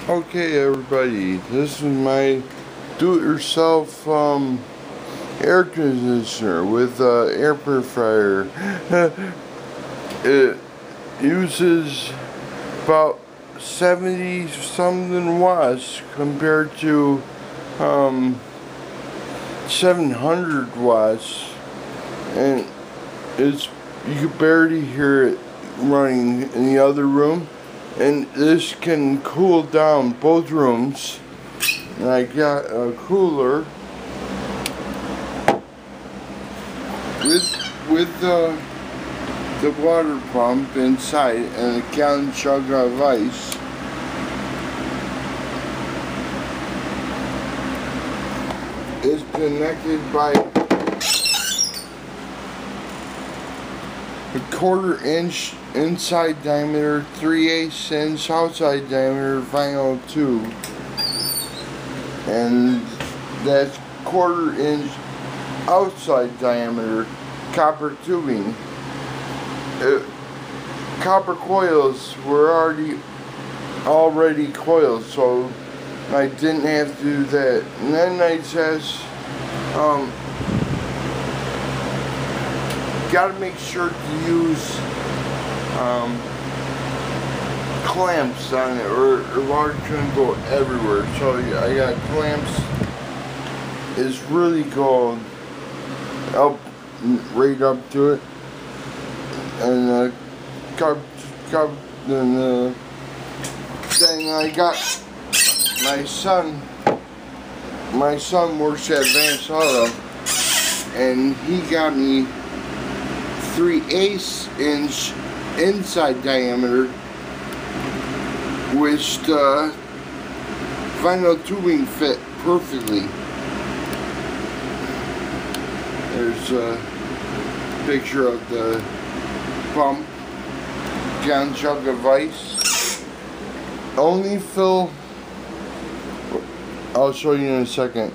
Okay, everybody, this is my do-it-yourself air conditioner with air purifier. It uses about 70 something watts compared to 700 watts, and you could barely hear it running in the other room. And this can cool down both rooms. And I got a cooler with the water pump inside and a gallon jug of ice. It's connected by a 1/4 inch inside diameter, 3/8 inch outside diameter vinyl tube, and that's 1/4 inch outside diameter copper tubing. Copper coils were already coiled, so I didn't have to do that. And then it says gotta make sure to use clamps on it, or water can go everywhere. So I got clamps. It's really going up right up to it, and then I got my son. My son works at Advanced Auto, and he got me 3/8 inch inside diameter, which the vinyl tubing fit perfectly. There's a picture of the pump, gallon jug of ice. Only fill, I'll show you in a second.